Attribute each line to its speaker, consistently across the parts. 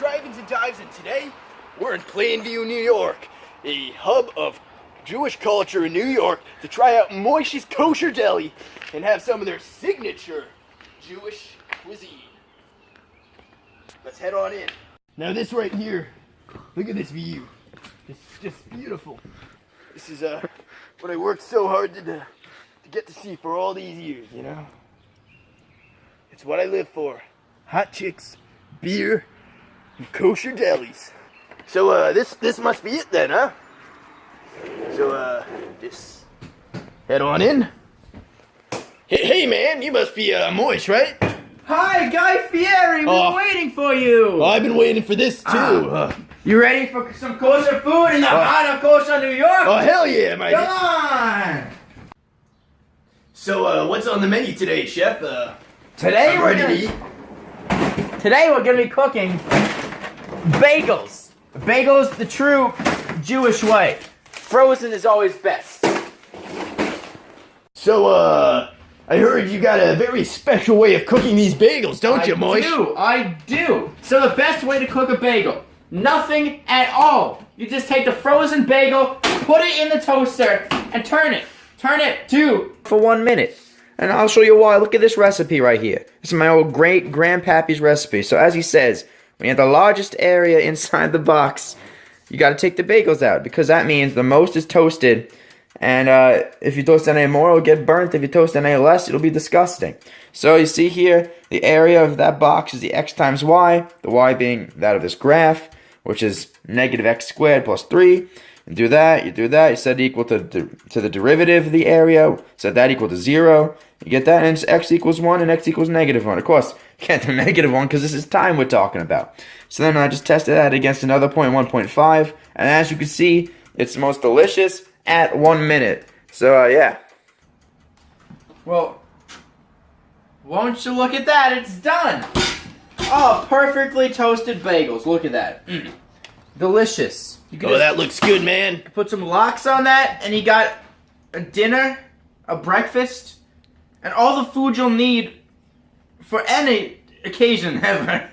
Speaker 1: Drive-Ins and Dives, and today we're in Plainview, New York, a hub of Jewish culture in New York, to try out Moishe's Kosher Deli and have some of their signature Jewish cuisine. Let's head on in. Now this right here, look at this view. It's just beautiful. This is what I worked so hard to get to see for all these years, you know? It's what I live for. Hot chicks, beer, and kosher delis. So this must be it then, huh? So just head on in. Hey man, you must be Moish, right?
Speaker 2: Hi, Guy Fieri, we've been waiting for you.
Speaker 1: Oh, I've been waiting for this too.
Speaker 2: You ready for some kosher food in the heart of kosher New York?
Speaker 1: Oh hell yeah, my
Speaker 2: Come on!
Speaker 1: So what's on the menu today, chef?
Speaker 2: Today
Speaker 1: I'm
Speaker 2: we're
Speaker 1: ready
Speaker 2: gonna
Speaker 1: to eat.
Speaker 2: Today we're gonna be cooking bagels. Bagels the true Jewish way. Frozen is always best.
Speaker 1: So I heard you got a very special way of cooking these bagels, don't you, Moish?
Speaker 2: I do. So the best way to cook a bagel, nothing at all. You just take the frozen bagel, put it in the toaster, and turn it for 1 minute. And I'll show you why. Look at this recipe right here. This is my old great grandpappy's recipe. So as he says, when you have the largest area inside the box, you got to take the bagels out, because that means the most is toasted. And if you toast any more, it'll get burnt. If you toast any less, it'll be disgusting. So you see here, the area of that box is the x times y, the y being that of this graph, which is negative x squared plus 3. You do that, you set it equal to the derivative of the area, set that equal to 0. You get that, and it's x equals 1 and x equals negative 1. Of course, you can't do negative 1 because this is time we're talking about. So then I just tested that against another point, 1.5, and as you can see, it's the most delicious at 1 minute. So, yeah. Well, won't you look at that? It's done. Oh, perfectly toasted bagels. Look at that. Delicious. You can
Speaker 1: that looks good, man.
Speaker 2: put some lox on that, and you got a dinner, a breakfast, and all the food you'll need for any occasion ever.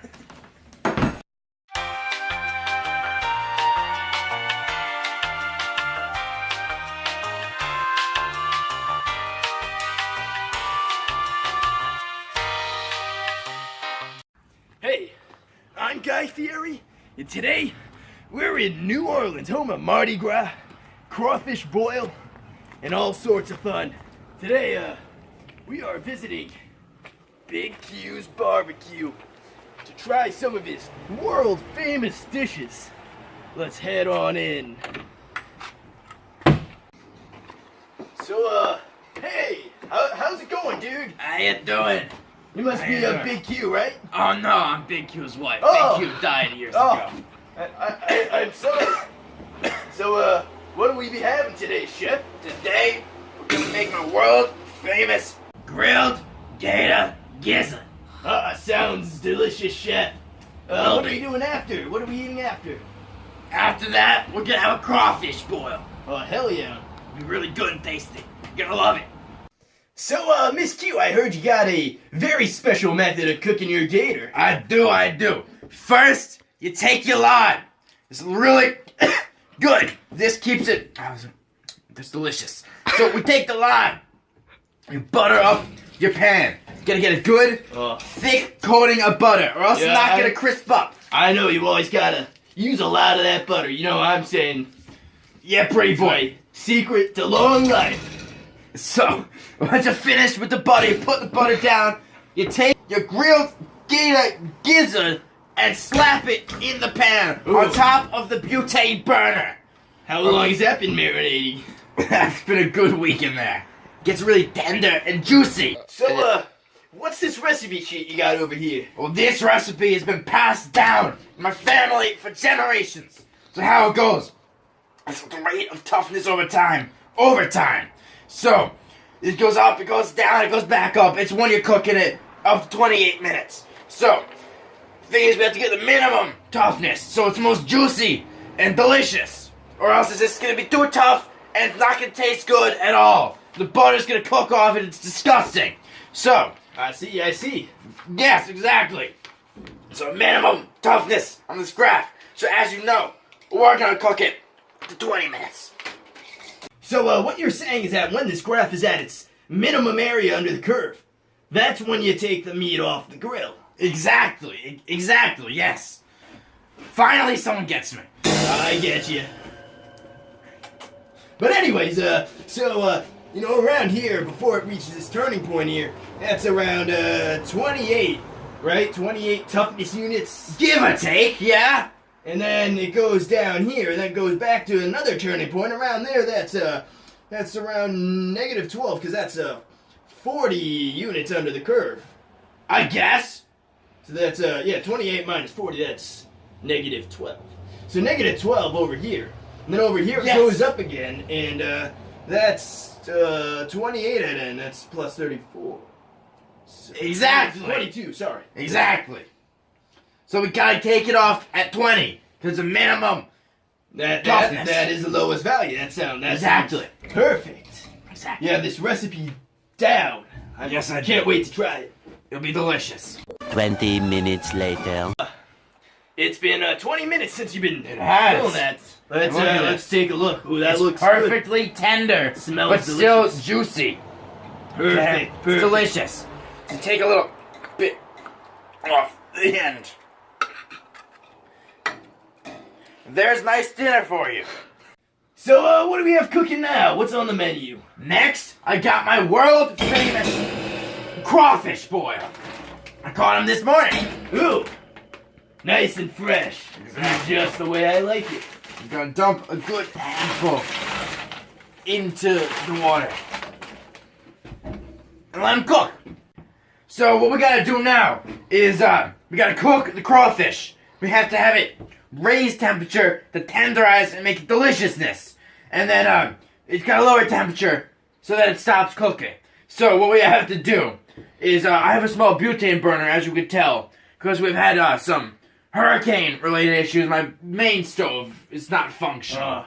Speaker 1: Hey, I'm Guy Fieri, and today we're in New Orleans, home of Mardi Gras, crawfish boil, and all sorts of fun. Today, we are visiting Big Q's Barbecue to try some of his world-famous dishes. Let's head on in. So, hey, how's it going, dude?
Speaker 2: How you doing?
Speaker 1: You must be a Big Q, right?
Speaker 2: Oh no, I'm Big Q's wife.
Speaker 1: Oh.
Speaker 2: Big Q died years ago.
Speaker 1: I'm sorry. So, what do we be having today, chef?
Speaker 2: Today, we're gonna make my world famous grilled gator gizzard.
Speaker 1: Sounds delicious, chef. What are we doing after? What are we eating after?
Speaker 2: After that, we're gonna have a crawfish boil.
Speaker 1: Oh, hell yeah.
Speaker 2: It'll be really good and tasty. You're gonna love it.
Speaker 1: So, Miss Q, I heard you got a very special method of cooking your gator.
Speaker 2: I do. First, you take your lard. It's really good. This keeps it. It's delicious. So we take the lard. You butter up your pan. You gotta get a good, thick coating of butter, or else it's not gonna crisp up.
Speaker 1: I know you always gotta use a lot of that butter. You know what I'm saying?
Speaker 2: Yeah, pretty boy.
Speaker 1: My secret to long life.
Speaker 2: So, once you're finished with the butter, you put the butter down, you take your grilled gator gizzard and slap it in the pan on top of the butane burner.
Speaker 1: How long has that been marinating?
Speaker 2: That's been a good week in there. Gets really tender and juicy.
Speaker 1: So, what's this recipe sheet you got over here?
Speaker 2: Well, this recipe has been passed down in my family for generations. So how it goes, it's the rate of toughness over time. So, it goes up, it goes down, it goes back up. It's when you're cooking it up to 28 minutes. So, the thing is we have to get the minimum toughness so it's most juicy and delicious. Or else it's just going to be too tough and it's not going to taste good at all. The butter's going to cook off and it's disgusting. So,
Speaker 1: I see.
Speaker 2: yes, exactly. So minimum toughness on this graph. So as you know, we're gonna cook it to 20 minutes.
Speaker 1: So what you're saying is that when this graph is at its minimum area under the curve, that's when you take the meat off the grill.
Speaker 2: Exactly, yes. Finally someone gets me.
Speaker 1: I get you. But anyways, you know, around here, before it reaches this turning point here, that's around 28, right? 28 toughness units.
Speaker 2: Give or take, yeah?
Speaker 1: And then it goes down here, and then goes back to another turning point. Around there, that's around negative 12, because that's 40 units under the curve.
Speaker 2: I guess.
Speaker 1: So that's, 28 minus 40, that's negative 12. So negative 12 over here. And then over here it goes up again, and that's 28 at end, that's plus 34. So
Speaker 2: Exactly.
Speaker 1: 22, sorry.
Speaker 2: Exactly. So we gotta take it off at 20, because the minimum toughness.
Speaker 1: That is the lowest value. That's
Speaker 2: Exactly.
Speaker 1: perfect.
Speaker 2: Exactly.
Speaker 1: You have this recipe down.
Speaker 2: Yes, I
Speaker 1: can't
Speaker 2: do.
Speaker 1: wait to try it.
Speaker 2: It'll be delicious.
Speaker 3: 20 minutes later.
Speaker 1: It's been 20 minutes since you've been
Speaker 2: It has.
Speaker 1: doing that.
Speaker 2: Look at
Speaker 1: Let's take a look. Ooh, that
Speaker 2: It's
Speaker 1: looks
Speaker 2: perfectly tender,
Speaker 1: Smells
Speaker 2: but still
Speaker 1: delicious.
Speaker 2: juicy.
Speaker 1: good. Perfect.
Speaker 2: It's
Speaker 1: Perfect.
Speaker 2: delicious. So take a little bit off the end. There's nice dinner for you.
Speaker 1: So, what do we have cooking now? What's on the menu?
Speaker 2: Next, I got my world famous crawfish boil. I caught him this morning.
Speaker 1: Ooh, nice and fresh.
Speaker 2: Exactly.
Speaker 1: Just the way I like it.
Speaker 2: I'm gonna dump a good handful into the water and let them cook. So what we gotta do now is we gotta cook the crawfish. We have to have it raise temperature to tenderize and make it deliciousness. And then it's got a lower temperature so that it stops cooking. So what we have to do is I have a small butane burner, as you can tell, because we've had some hurricane related issues. My main stove is not functional.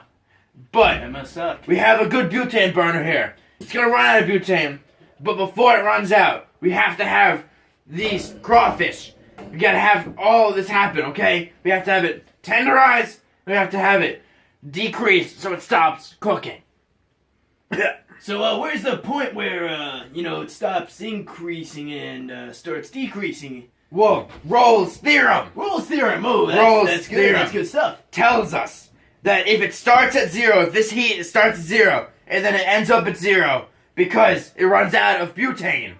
Speaker 2: But
Speaker 1: That must suck.
Speaker 2: we have a good butane burner here. It's gonna run out of butane, but before it runs out, we have to have these crawfish. We gotta have all of this happen, okay? We have to have it tenderized, we have to have it decreased so it stops cooking.
Speaker 1: So, where's the point where, it stops increasing and starts decreasing?
Speaker 2: Whoa, Rolle's theorem
Speaker 1: Rolle's theorem. Oh,
Speaker 2: Rolle's
Speaker 1: that's good.
Speaker 2: theorem.
Speaker 1: That's good stuff.
Speaker 2: tells us that if it starts at 0, if this heat starts at 0, and then it ends up at 0 because it runs out of butane,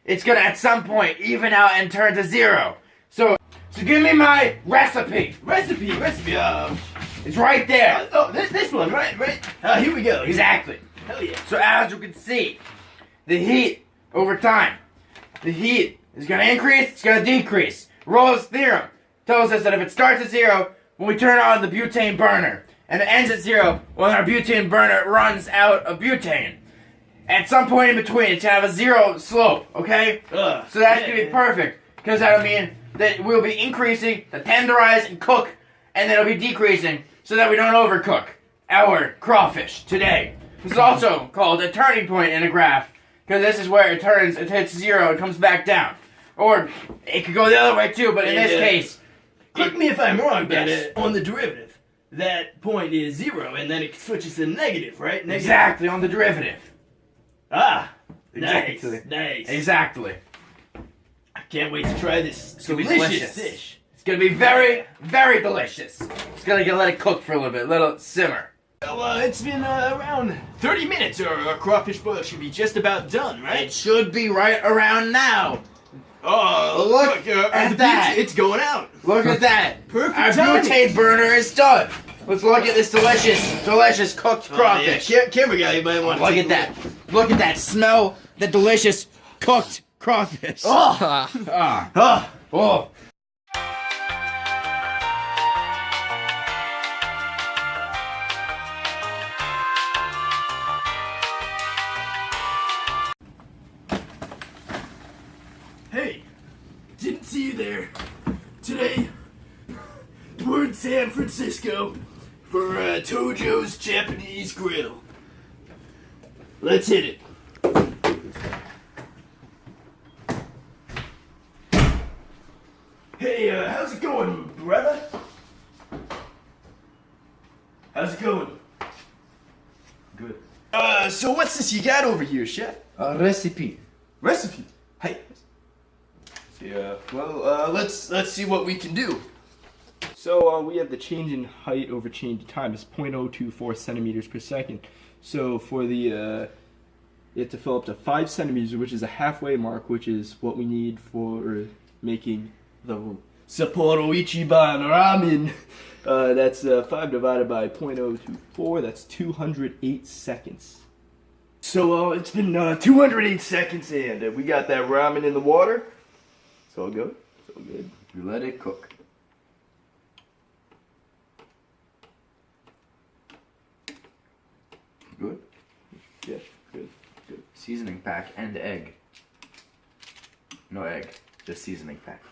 Speaker 2: it's gonna at some point even out and turn to 0. So give me my recipe.
Speaker 1: Recipe.
Speaker 2: It's right there.
Speaker 1: This one, right? Here we go.
Speaker 2: Exactly.
Speaker 1: Hell yeah.
Speaker 2: So as you can see, the heat over time, the heat is gonna increase, it's gonna decrease. Rolle's theorem tells us that if it starts at 0, when we turn on the butane burner, and it ends at 0 when our butane burner runs out of butane. At some point in between, it's gonna have a 0 slope, okay? So that's gonna be perfect, because that'll mean that we'll be increasing to tenderize and cook, and then it'll be decreasing so that we don't overcook our crawfish today. This is also called a turning point in a graph, because this is where it turns, it hits 0 and comes back down. Or it could go the other way too, but in this case,
Speaker 1: correct me if I'm wrong, but
Speaker 2: Yes.
Speaker 1: on the derivative, that point is 0, and then it switches to negative, right? Negative.
Speaker 2: exactly on the derivative.
Speaker 1: Ah,
Speaker 2: Exactly.
Speaker 1: nice.
Speaker 2: Exactly.
Speaker 1: I can't wait to try this
Speaker 2: gonna be
Speaker 1: delicious
Speaker 2: delicious.
Speaker 1: dish.
Speaker 2: It's gonna be very, very delicious. It's gonna let it cook for a little bit, let it simmer.
Speaker 1: Well, it's been around 30 minutes, or our crawfish boil should be just about done, right?
Speaker 2: It should be right around now.
Speaker 1: Oh,
Speaker 2: Look at
Speaker 1: the
Speaker 2: that.
Speaker 1: It's going out.
Speaker 2: Look at that.
Speaker 1: Perfect
Speaker 2: Our
Speaker 1: timing.
Speaker 2: butane burner is done. Let's look at this delicious cooked crawfish.
Speaker 1: Camera guy, you might want to
Speaker 2: Look at that. Look at that. Smell the delicious cooked crawfish.
Speaker 1: Oh,
Speaker 2: Ah.
Speaker 1: oh.
Speaker 2: Oh.
Speaker 1: Hey, didn't see you there. Today, we're in San Francisco for Tojo's Japanese Grill. Let's hit it. Hey, brother. How's it going?
Speaker 2: Good.
Speaker 1: So what's this you got over here, chef?
Speaker 2: A recipe.
Speaker 1: Recipe? Hey. Yeah. Well, let's see what we can do. So we have the change in height over change in time. It's 0.024 centimeters per second. So for the you have to fill up to 5 centimeters, which is a halfway mark, which is what we need for making the Sapporo Ichiban ramen. That's 5 divided by 0.024. That's 208 seconds. So it's been 208 seconds, and we got that ramen in the water. It's all good. It's all good.
Speaker 2: You let it cook. Good.
Speaker 1: Yeah, good. Good.
Speaker 2: Seasoning pack and egg. No egg, just seasoning pack.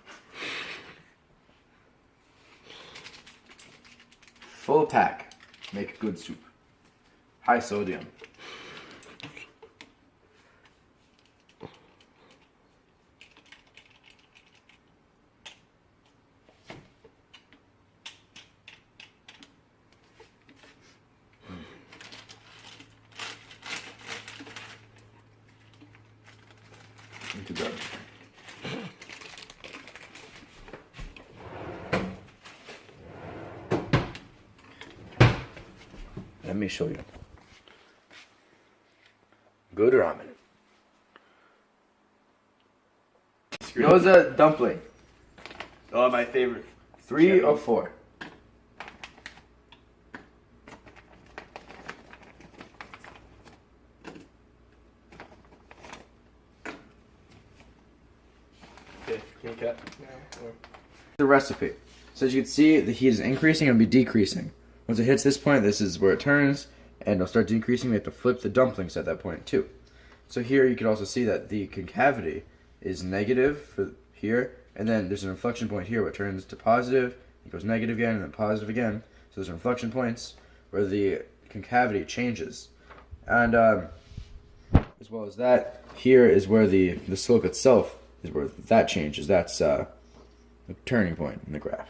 Speaker 2: Full pack. Make good soup. High sodium. Into garbage. Let me show you. Good ramen. Gyoza dumpling.
Speaker 1: Oh, my favorite.
Speaker 2: 3 or 4.
Speaker 1: Okay, can you cut?
Speaker 2: The recipe. So as you can see, the heat is increasing and will be decreasing. Once it hits this point, this is where it turns, and it'll start decreasing. We have to flip the dumplings at that point too. So here you can also see that the concavity is negative for here, and then there's an inflection point here where it turns to positive, it goes negative again, and then positive again. So there's inflection points where the concavity changes. And as well as that, here is where the slope itself is where that changes. That's the turning point in the graph.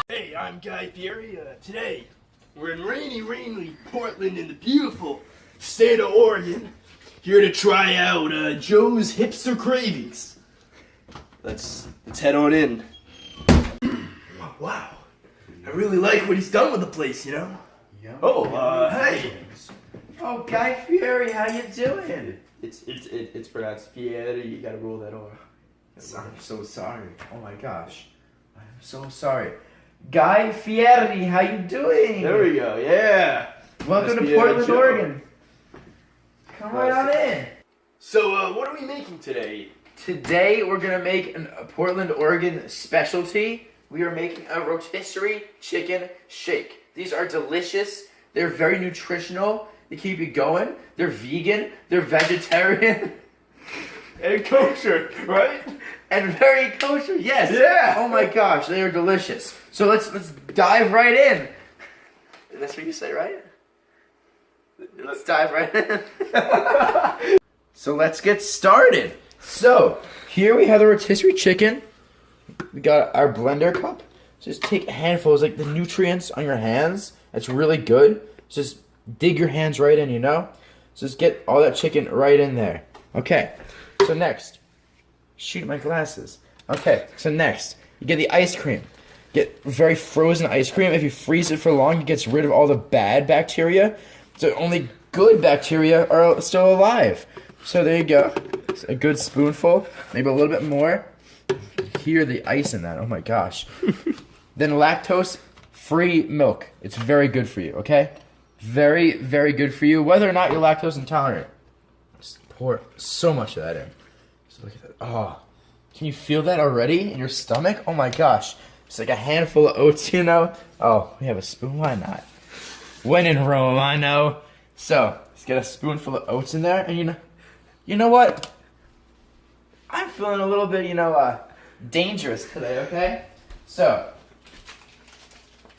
Speaker 1: Hey, I'm Guy Fieri. Today, we're in rainy Portland in the beautiful state of Oregon, here to try out Joe's Hipster Cravings. Let's head on in. Wow, I really like what he's done with the place, you know?
Speaker 2: Yeah.
Speaker 1: Oh, hey.
Speaker 2: Oh, Guy Fieri, how you doing?
Speaker 1: It's pronounced Fieri. You gotta roll that R.
Speaker 2: I'm so sorry. Oh my gosh. I'm so sorry. Guy Fieri, how you doing?
Speaker 1: There we go. Yeah.
Speaker 2: Welcome
Speaker 1: Must
Speaker 2: to
Speaker 1: be a
Speaker 2: Portland,
Speaker 1: joke.
Speaker 2: Oregon. Come right on in.
Speaker 1: So, what are we making today?
Speaker 2: Today we're gonna make a Portland, Oregon specialty. We are making a rotisserie chicken shake. These are delicious. They're very nutritional. They keep you going. They're vegan. They're vegetarian.
Speaker 1: And kosher, right?
Speaker 2: And very kosher, yes.
Speaker 1: Yeah.
Speaker 2: Oh my gosh, they are delicious. So let's dive right in. That's what you say, right? Let's dive right in. So let's get started. So here we have the rotisserie chicken. We got our blender cup. Just take handfuls, like the nutrients on your hands. That's really good. Just dig your hands right in, you know? Just get all that chicken right in there. Okay, so next. Shoot my glasses. Okay, so next, you get the ice cream. Get very frozen ice cream. If you freeze it for long, it gets rid of all the bad bacteria. So only good bacteria are still alive. So there you go. It's a good spoonful, maybe a little bit more. Hear the ice in that. Oh my gosh. Then lactose-free milk. It's very good for you, okay? Very, very good for you, whether or not you're lactose intolerant. Just pour so much of that in. Just look at that. Oh, can you feel that already in your stomach? Oh my gosh. It's like a handful of oats, you know? Oh, we have a spoon. Why not? When in Rome, I know. So, let's get a spoonful of oats in there, and you know what? I'm feeling a little bit, dangerous today, okay? So,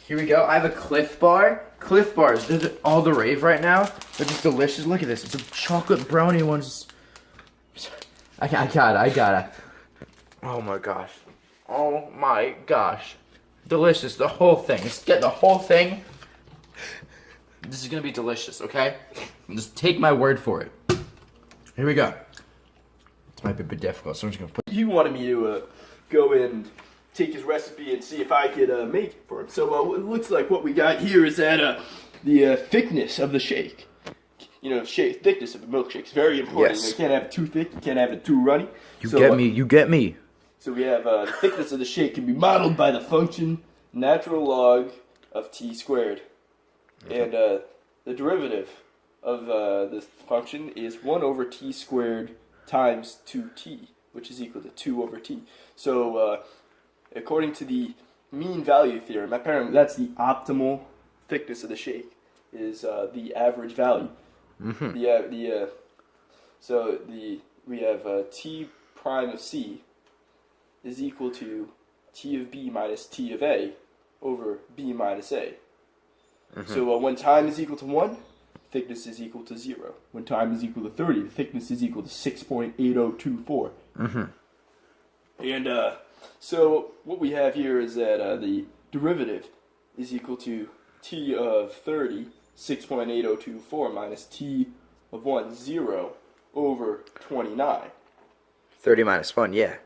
Speaker 2: Here we go. I have a Cliff Bar. Cliff Bars, they're all the rave right now. They're just delicious. Look at this. It's a chocolate brownie one. I got it. Oh my gosh. Oh my gosh. Delicious. The whole thing. Let's get the whole thing. This is going to be delicious, okay? Just take my word for it. Here we go. This might be a bit difficult, so I'm just going to put...
Speaker 1: He wanted me to go and take his recipe and see if I could make it for him. So it looks like what we got here is that the thickness of the shake. You know, thickness of the milkshake is very important.
Speaker 2: Yes.
Speaker 1: You can't have it too thick. You can't have it too runny.
Speaker 2: You get me.
Speaker 1: So we have the thickness of the shake can be modeled by the function natural log of t squared. And the derivative of this function is 1 over t squared times 2t, which is equal to 2 over t. So according to the mean value theorem, apparently that's the optimal thickness of the shake, is the average value. Mm-hmm. We have t prime of c is equal to t of b minus t of a over b minus a. Mm-hmm. So when time is equal to 1, thickness is equal to 0. When time is equal to 30, the thickness is equal to 6.8024. Mm-hmm. And so what we have here is that the derivative is equal to t of 30, 6.8024 minus t of 1, 0, over 29.
Speaker 2: 30 minus 1, yeah.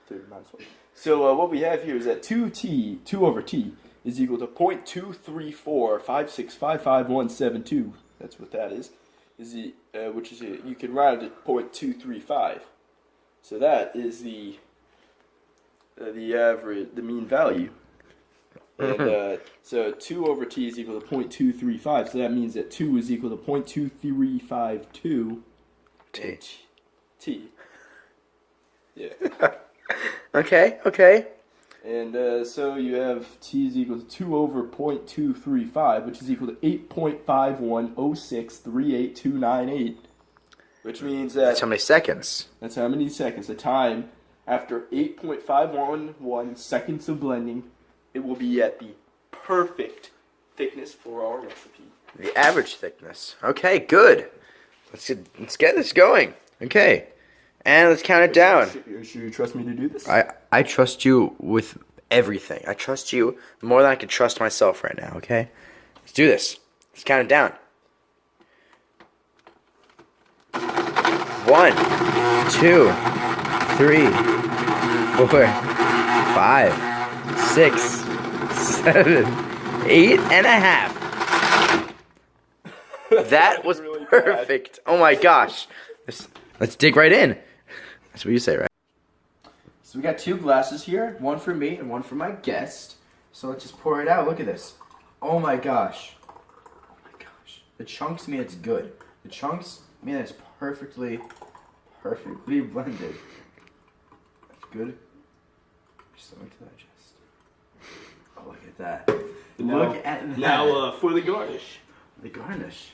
Speaker 1: 30 minus 1. So what we have here is that 2 over t, is equal to 0.23456555172. That's what that is. Which is you can round it to 0.235. So that is the average, the mean value. And so 2 over t is equal to 0.235. So that means that 2 is equal to 0.2352 t. Yeah.
Speaker 2: Okay.
Speaker 1: And so you have t is equal to 2 over 0.235, which is equal to 8.510638298, which means that...
Speaker 2: That's how many seconds.
Speaker 1: That's how many seconds. The time after 8.511 seconds of blending, it will be at the perfect thickness for our recipe.
Speaker 2: The average thickness. Okay, good. Let's get this going. Okay. And let's count it down.
Speaker 1: Should you trust me to do this?
Speaker 2: I trust you with everything. I trust you more than I can trust myself right now, okay? Let's do this. Let's count it down. 1, 2, 3, 4, 5, 6, 7, 8.5. That was really perfect. Oh my gosh. Let's dig right in. That's what you say, right? So we got 2 glasses here, one for me and one for my guest. So let's just pour it out. Look at this. Oh my gosh. Oh my gosh. The chunks mean it's good. The chunks mean it's perfectly blended. That's good. Just something to digest. Oh, look at that. Look at that.
Speaker 1: Now for the garnish.
Speaker 2: The garnish.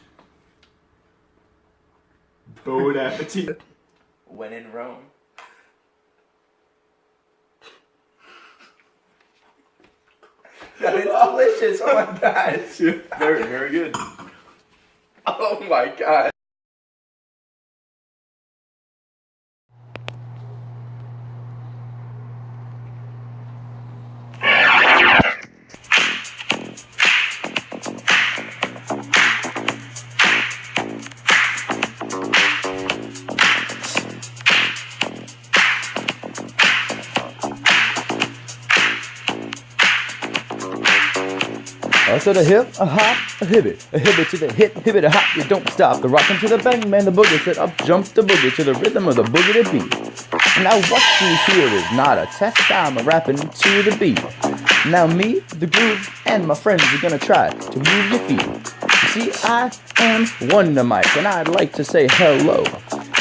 Speaker 1: Bon appetit.
Speaker 2: When in Rome. That is delicious. Oh my gosh.
Speaker 1: Very, very good.
Speaker 2: Oh my god.
Speaker 4: I said a hip, a hop, a hibbit to the hip, hibbit, a hop, you don't stop. The rockin' to the bang, man, the boogie said up jumps the boogie to the rhythm of the boogie to beat. Now what you hear is not a test, I'm a rapping to the beat. Now me, the groove, and my friends are gonna try to move your feet. See, I am Wonder Mike, and I'd like to say hello.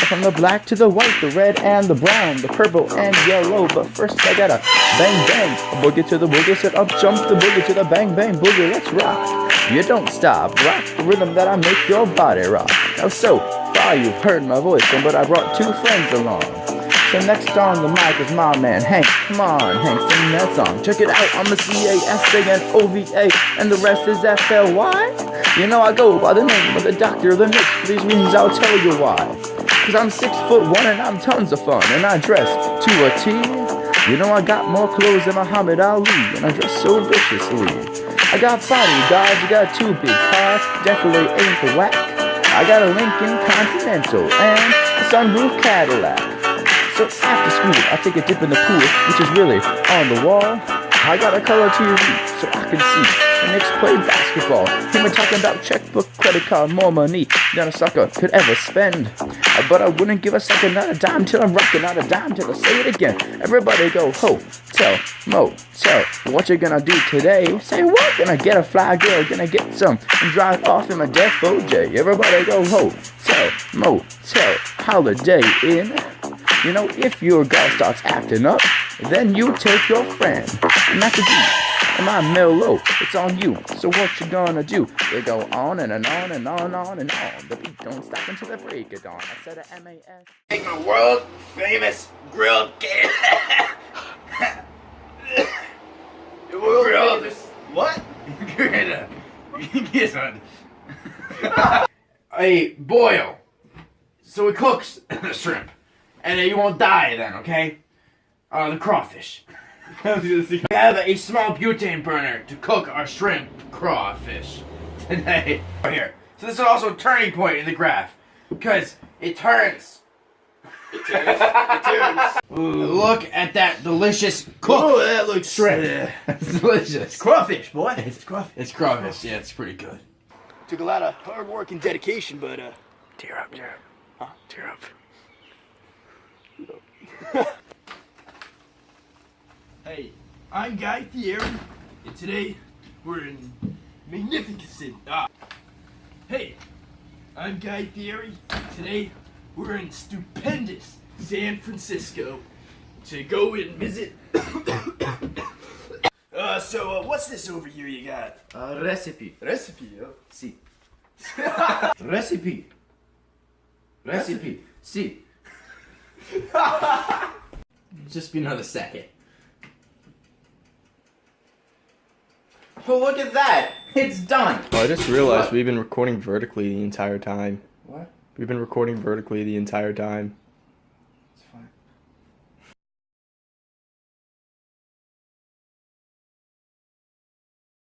Speaker 4: From the black to the white, the red and the brown, the purple and yellow. But first I gotta bang bang, a boogie to the boogie, said up jump the boogie to the bang bang boogie. Let's rock, you don't stop, rock the rhythm that I make your body rock. Now so far you've heard my voice, but I brought 2 friends along. So next on the mic is my man Hank. Come on, Hank, sing that song. Check it out, I'm a CASANOVA, and the rest is FLY. You know I go by the name of the Doctor of the Mix. For these reasons I'll tell you why. Cause I'm 6'1" and I'm tons of fun, and I dress to a T. You know I got more clothes than Muhammad Ali, and I dress so viciously. I got bodyguards, I got 2 big cars, definitely ain't the whack. I got a Lincoln Continental and a sunroof Cadillac. So after school, I take a dip in the pool, which is really on the wall. I got a color TV so I can see the Knicks play basketball. Him talking about checkbook, credit card, more money than a sucker could ever spend. But I wouldn't give a sucker not a dime till I'm rocking, not a dime till I say it again. Everybody go ho, tell, mo, tell. What you gonna do today? Say what? Gonna get a fly girl, gonna get some and drive off in my Def OJ. Everybody go ho, tell, mo, tell. Holiday in. You know, if your girl starts acting up, then you take your friend. And that's a G. And I'm mellow, it's on you. So what you gonna do? We go on and on and on and on. The beat don't stop until the break of dawn. I said a M-A-S.
Speaker 1: Make my world famous grilled game. World famous. What?
Speaker 2: A boil. So it cooks the shrimp. And you won't die then, okay? The crawfish. We have a small butane burner to cook our shrimp crawfish today. Here. So this is also a turning point in the graph. Because it turns.
Speaker 1: It turns.
Speaker 2: Look at that delicious cooked
Speaker 1: Oh, that looks
Speaker 2: shrimp. It's delicious.
Speaker 1: crawfish, boy. It's crawfish.
Speaker 2: It's crawfish. Yeah, it's pretty good.
Speaker 1: Took a lot of hard work and dedication, but
Speaker 2: Tear up.
Speaker 1: Huh?
Speaker 2: Tear up.
Speaker 1: Hey, I'm Guy Fieri, and today we're in magnificent. Hey, I'm Guy Fieri. Today we're in stupendous San Francisco to go and visit. So what's this over here you got?
Speaker 2: Recipe.
Speaker 1: Recipe, huh?
Speaker 2: Si. Recipe. Si. Just be another second. Oh, look at that! It's done!
Speaker 5: Oh, I just realized
Speaker 2: What?
Speaker 5: we've been recording vertically the entire time.
Speaker 2: What?
Speaker 5: We've been recording vertically the entire time.